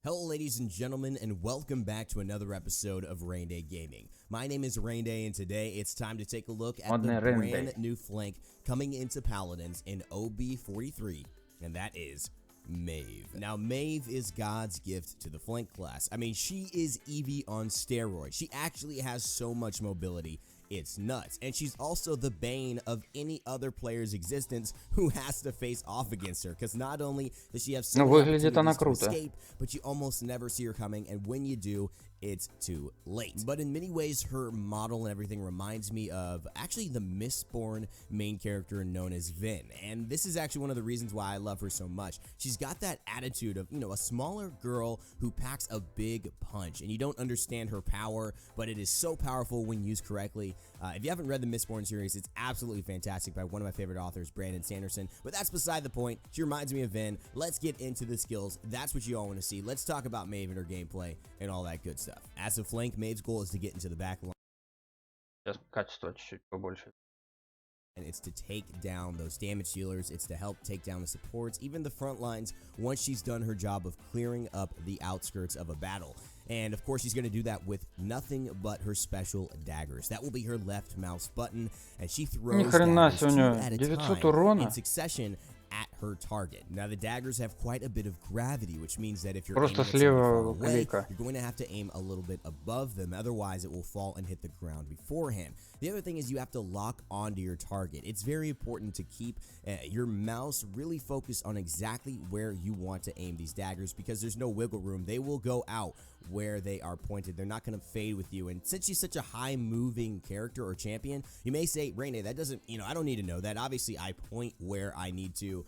Hello ladies and gentlemen, and welcome back to another episode of Rain Day Gaming. My name is Rain Day, and today it's time to take a look at the brand new flank coming into Paladins in OB43, and that is Maëv. Now, Maëv is God's gift to the flank class. I mean, she is Eevee on steroids. She actually has so much mobility. It's nuts. And she's also the bane of any other player's existence who has to face off against her. Because not only does she have so many opportunities to escape, but you almost never see her coming. And when you do, it's too late. But in many ways, her model and everything reminds me of actually the Mistborn main character known as Vin. And this is actually one of the reasons why I love her so much. She's got that attitude of, a smaller girl who packs a big punch. And you don't understand her power, but it is so powerful when used correctly. If you haven't read the Mistborn series, it's absolutely fantastic by one of my favorite authors, Brandon Sanderson. But that's beside the point. She reminds me of Vin. Let's get into the skills. That's what you all want to see. Let's talk about Maëv and her gameplay and all that good stuff. As a flank, Maëv's goal is to get into the back line. Сейчас качество чуть-чуть побольше. And it's to take down those damage dealers. It's to help take down the supports, even the front lines, once she's done her job of clearing up the outskirts of a battle. And of course, she's going to do that with nothing but her special daggers. That will be her left mouse button, and she throws daggers 2 at a time in succession at her target. Now, the daggers have quite a bit of gravity, which means that if you're aiming at somebody far away, you're going to have to aim a little bit above them. Otherwise, it will fall and hit the ground beforehand. The other thing is you have to lock onto your target. It's very important to keep your mouse really focused on exactly where you want to aim these daggers, because there's no wiggle room. They will go out where they are pointed. They're not going to fade with you. And since she's such a high moving character or champion, you may say, Raine, that doesn't, I don't need to know that. Obviously, I point where I need to,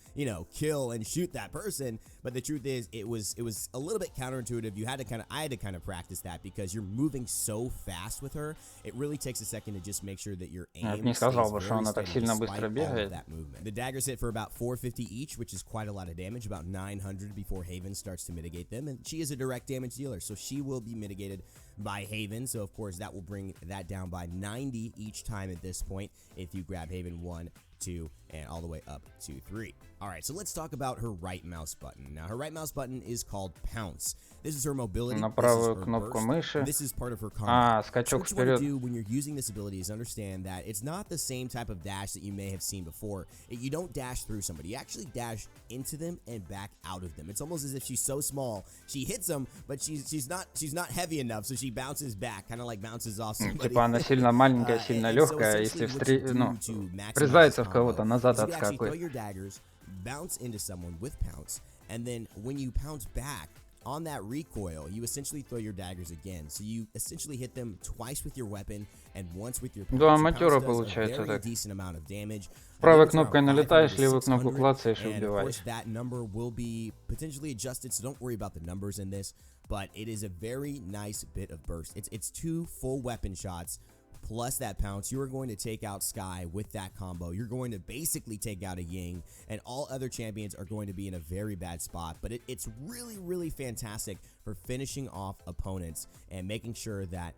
kill and shoot that person. But the truth is, it was a little bit counterintuitive. I had to kind of practice that, because you're moving so fast with her. It really takes a second to just make sure that your aim stays very steady despite all of that movement. The daggers hit for about 450 each, which is quite a lot of damage, about 900 before Haven starts to mitigate them. And she is a direct damage dealer, so she will be mitigated by Haven. So of course that will bring that down by 90 each time at this point if you grab Haven 1, 2, and all the way up to 3. Alright, so let's talk about her right mouse button. Now, her right mouse button is called Pounce. This is her mobility. На правую кнопку мыши. This is part of her combat. Скачок so what you want to do when you're using this ability is understand that it's not the same type of dash that you may have seen before. You don't dash through somebody. You actually dash into them and back out of them. It's almost as if she's so small. She hits them, but she's not heavy enough, so she bounces back, kind of like bounces off somebody. Типа она сильно маленькая, сильно легкая, если врезается в кого-то, назад отскакивает. Bounce into someone with pounce, and then when you pounce back on that recoil, you essentially throw your daggers again. So you essentially hit them twice with your weapon and once with your pounce. Да, аматёра получается так. Правой кнопкой налетаешь, левую кнопку клацаешь и убиваешь. That number will be potentially adjusted, so don't worry about the numbers in this, but it is a very nice bit of burst. It's 2 full weapon shots plus that pounce. You are going to take out Sky with that combo. You're going to basically take out a Ying, and all other champions are going to be in a very bad spot. But it's really, really fantastic for finishing off opponents and making sure that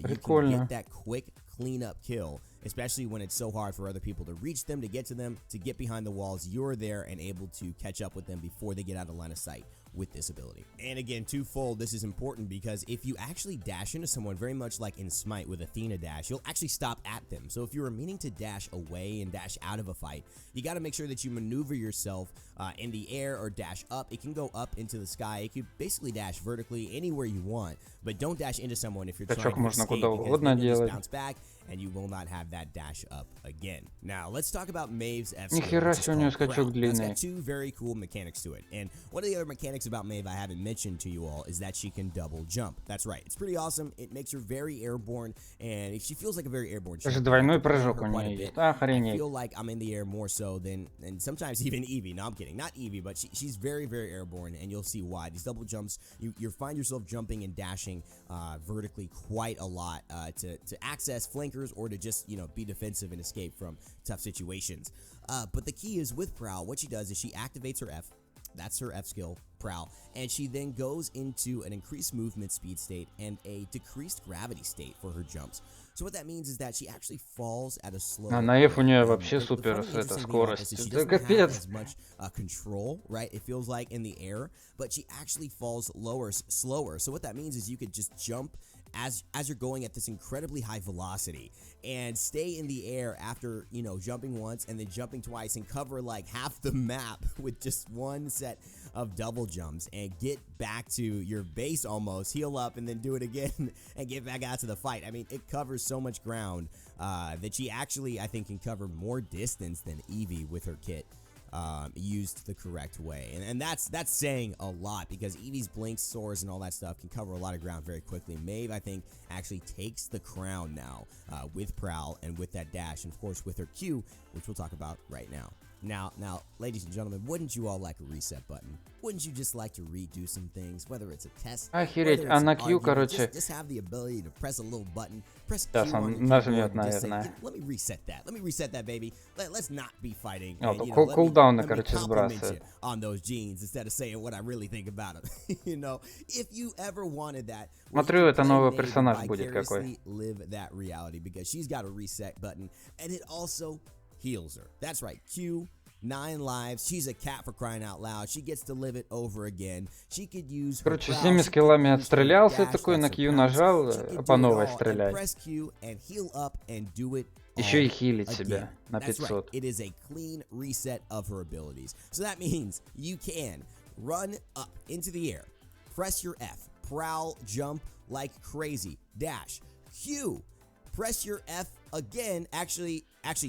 you can get that quick cleanup kill, especially when it's so hard for other people to reach them, to get to them, to get behind the walls. You're there and able to catch up with them before they get out of line of sight with this ability. And again, twofold, this is important because if you actually dash into someone, very much like in Smite with Athena dash, you'll actually stop at them. So if you were meaning to dash away and dash out of a fight, you got to make sure that you maneuver yourself in the air or dash up. It can go up into the sky. It could basically dash vertically anywhere you want, but don't dash into someone if you're trying to escape, because then you just bounce back and you will not have that dash up again. Now, let's talk about Maëv's F skill, which is called Prowl. It's got 2 very cool mechanics to it. And one of the other mechanics about Maëv I haven't mentioned to you all is that she can double jump. That's right. It's pretty awesome. It makes her very airborne, and she feels like a very airborne champion. Двойной прыжок у нее есть. I feel like I'm in the air more so than, and sometimes even Eevee. No, I'm kidding. Not Eevee, but she's very, very airborne, and you'll see why. These double jumps, you find yourself jumping and dashing vertically quite a lot to access flankers or to just, be defensive and escape from tough situations. But the key is with Prowl, what she does is she activates her F, That's her F skill, Prowl. And she then goes into an increased movement speed state and a decreased gravity state for her jumps. So what that means is that she actually falls at a slower На F у rate. нее And вообще the супер funny, эта interesting thing about this скорость. is she Это doesn't have капец. as much control, right? It feels like in the air, but she actually falls slower. So what that means is you could just jump as you're going at this incredibly high velocity and stay in the air after, you know, jumping once and then jumping twice and cover like half the map with just one set of double jumps and get back to your base almost, heal up, and then do it again and get back out to the fight. I mean, it covers so much ground that she actually, I think, can cover more distance than Eevee with her kit. Used the correct way, and that's saying a lot, because Eevee's blink, soars, and all that stuff can cover a lot of ground very quickly. Maeve, I think, actually takes the crown now with Prowl and with that dash, and of course with her Q, which we'll talk about right now. Now, ladies and gentlemen, wouldn't you all like a reset button? Wouldn't you just like to redo some things, whether it's a test, Охереть, а на Q, короче... just have the ability to press a little button, press Сейчас Q on он your нажмет, keyboard and just say, наверное. let me reset that, baby. Let's not be fighting. О, And, то you know, кулдауны, let me короче, compliment сбрасывает. you on those jeans instead of saying what I really think about them. You know, if you ever wanted that, Смотрю, это новый персонаж будет какой. vicariously live that reality, because she's got a reset button and it also heals her. That's right, Q. 9 lives. She's a cat, for crying out loud. She gets to live it over again. She could use. Короче, всеми скиллами отстрелялся, такой на Q нажал, по новой стрелять. Еще и хилить себя на 500. It is a clean reset of her abilities. So that means you can run up into the air, press your F, prowl, jump like crazy, dash, Q, press your F again, actually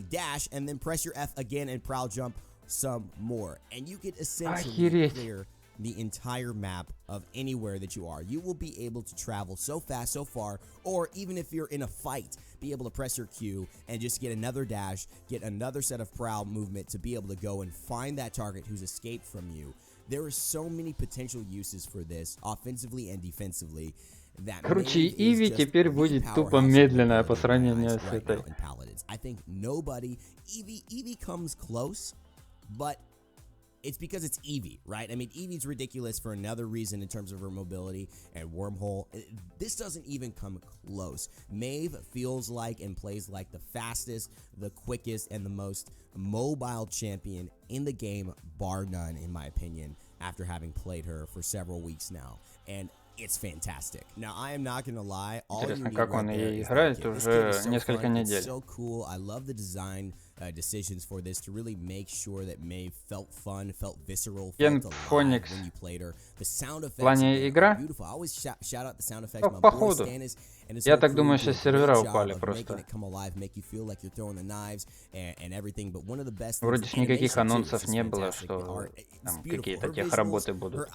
dash, and then press your F again and prowl jump some more, and you could essentially clear the entire map of anywhere that you are. You will be able to travel so fast, so far, or even if you're in a fight, be able to press your Q and just get another dash, get another set of prowl movement to be able to go and find that target who's escaped from you. There are so many potential uses for this, offensively and defensively. Короче, Иви теперь будет тупо медленная по сравнению с этой. I think nobody, Eevee comes close, but it's because it's Eevee, right? I mean, Eevee's ridiculous for another reason in terms of her mobility and wormhole. This doesn't even come close. Maeve feels like and plays like the fastest, the quickest, and the most mobile champion in the game, bar none, in my opinion, after having played her for several weeks now. And it's fantastic. Now, I am not gonna lie. Интересно, как он ей играет уже несколько недель. So cool. I love the design decisions for this to really make sure that Maeve felt fun, felt visceral, felt alive when you played her. The sound effects, плане игра? Beautiful. I always shout out the sound effects. Походу. Я так думаю, сейчас сервера упали просто. Вроде ж никаких анонсов не было, что там какие-то техработы будут.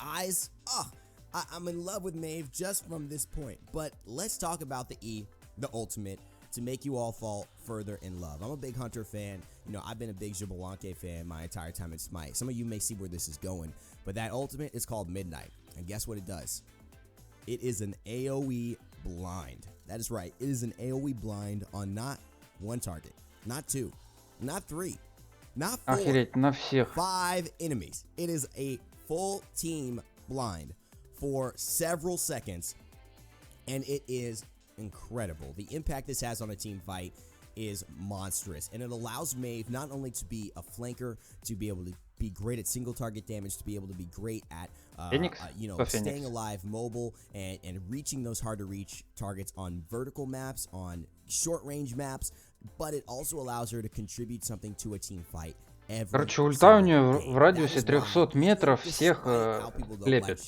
I'm in love with Maeve just from this point. But let's talk about the E, the ultimate, to make you all fall further in love. I'm a big Hunter fan. You know, I've been a big Xbalanque fan my entire time in Smite. Some of you may see where this is going, but that ultimate is called Midnight. And guess what it does? It is an AoE blind. That is right. It is an AoE blind on not one target, not two, not three, not four, Охереть, на всех. 5 enemies. It is a full team blind for several seconds, and it is incredible. The impact this has on a team fight is monstrous, and it allows Maeve not only to be a flanker, to be able to be great at single target damage, to be able to be great at staying alive, mobile, and reaching those hard to reach targets on vertical maps, on short range maps, but it also allows her to contribute something to a team fight. Короче, ульта у нее в радиусе 300 метров всех лепит.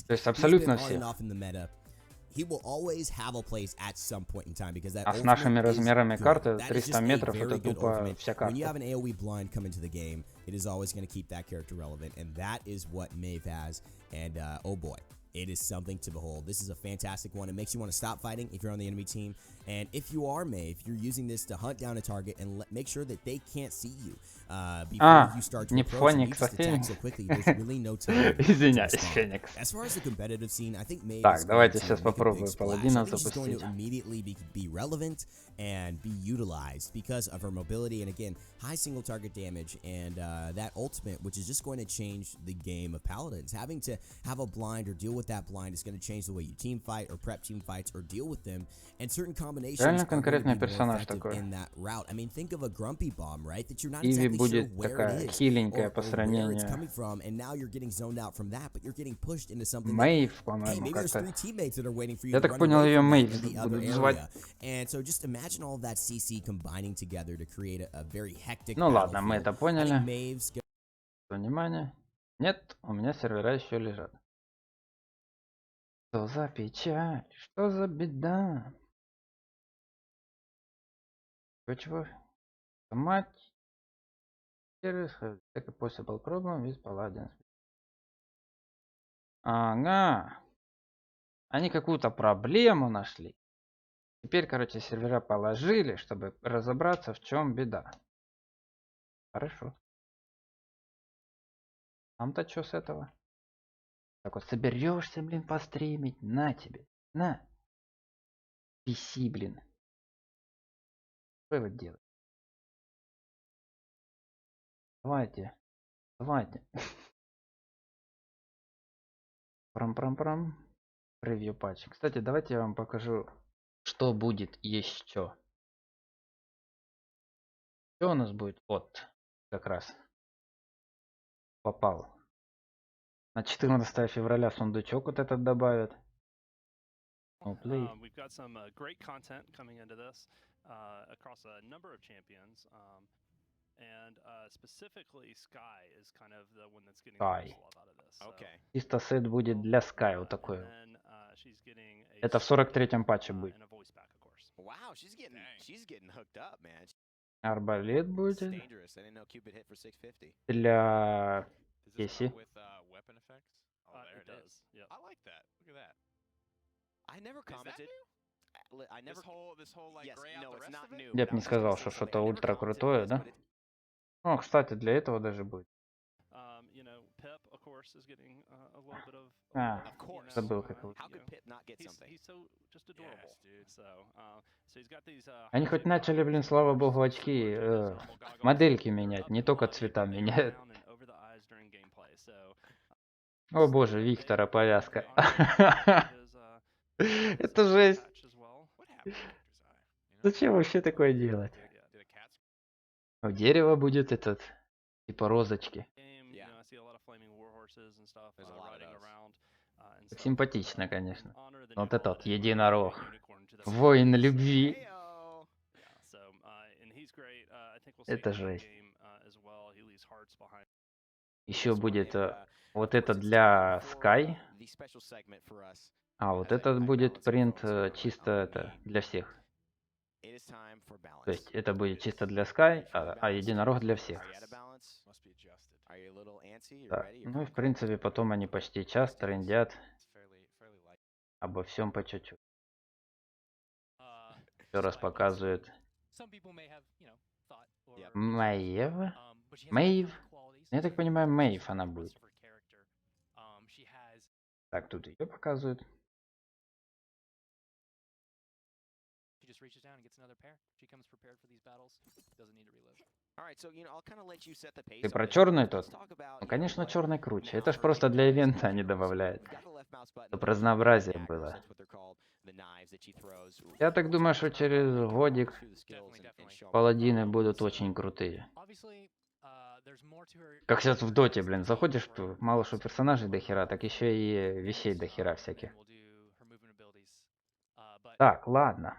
То есть абсолютно всех. А с нашими размерами карты 300 метров это тупо вся карта. it is something to behold. This is a fantastic one. It makes you want to stop fighting if you're on the enemy team. And if you are Maeve, you're using this to hunt down a target and make sure that they can't see you before you start to не approach them. You Феникс, just attack Феникс. so quickly, there's really no time to Извиняюсь, respond. Феникс. As far as the competitive scene, I think Maeve Так, is going давайте to сейчас make a big попробую splash. I паладина think she's going запустить. to immediately be relevant and be utilized because of her mobility and, again, high single target damage and that ultimate, which is just going to change the game of Paladins. Having to have a blind or deal with that blind is going to change the way you team fight or prep team fights or deal with them, and certain combinations Реально are going to конкретный be more персонаж effective такой. in that route. I mean, think of a grumpy bomb, right? That you're not Иви exactly sure будет where такая it is хиленькая по or where it's сравнению. coming from, and now you're getting zoned out from that, but you're getting pushed into something Мэйв, that, hey, по-моему, maybe there's как-то. 3 teammates that are waiting for you Я to так run понял, away ее from that Мэйв in the other будут звать. area. And so just imagine all that CC combining together to create a very hectic Ну ладно, мы battlefield. это I think поняли. Maeve's Внимание. Нет, у меня сервера еще лежат. Что за печаль? Что за беда? Чего? Мать. Take a possible problem with Paladins. Ага. Они какую-то проблему нашли. Теперь, короче, сервера положили, чтобы разобраться, в чем беда. Хорошо. Нам-то что с этого? Так вот, соберешься, блин, постримить. На тебе. На. PC, блин. Что вы делаете? Давайте. Давайте. Прам-прам-прам. Превью патч. Кстати, давайте я вам покажу, что будет еще. Что у нас будет? Вот. Как раз. Попал. На 14 февраля сундучок вот этот добавят. We've got some great content coming into this across a number of champions, and specifically Sky is kind of the one that's getting the most love out of this. Okay. Чисто сет будет для Sky вот такой. She's getting a Это в 43-м патче будет. and a voice pack, of course. Wow, she's getting hooked up, man. Арбалет It's будет dangerous. I didn't know Cupid hit for 650. для Does this Casey. come with weapon effects? Oh, there It it is. does. Yep. I like that. Look at that. I never Is that commented. new? I never. This whole like Yes, gray out no, the it's rest not of it? new. Я бы не but I was сказал, gonna что say something. что-то I never ультра commented крутое, this, да? but it- О, кстати, для этого даже будет. You know, Pep, of course, is getting a little bit of. Of course. Забыл, как его. How could Pip not get something? He's so just adorable. dude. So he's got these. Они хоть начали, блин, слава богу, очки модельки менять, не только цвета меняют. О боже, Виктора повязка. Это жесть. What happened to Victor's eye? You know? Зачем вообще такое делать? Did a cat У дерева будет этот, типа розочки. Так симпатично, конечно. Вот это вот единорог. Воин любви. Это жесть. Еще будет вот это для Sky. А вот этот будет принт чисто это для всех. То есть это будет чисто для Sky, а единорог для всех. must be adjusted. Да. Ну и в принципе потом они почти час трендят It's fairly light. обо всем по чуть-чуть. Еще раз показывают Маэва. Мэйв. Я так понимаю, Мэйв она будет. Так, тут ее показывают. Ты про черный тот? Ну, конечно, черный круче. Это ж просто для ивента они добавляют. Чтобы разнообразие было. Я так думаю, что через годик паладины будут очень крутые. Как сейчас в доте, блин, заходишь, мало что персонажей до хера, так еще и вещей до хера всяких. Так, ладно.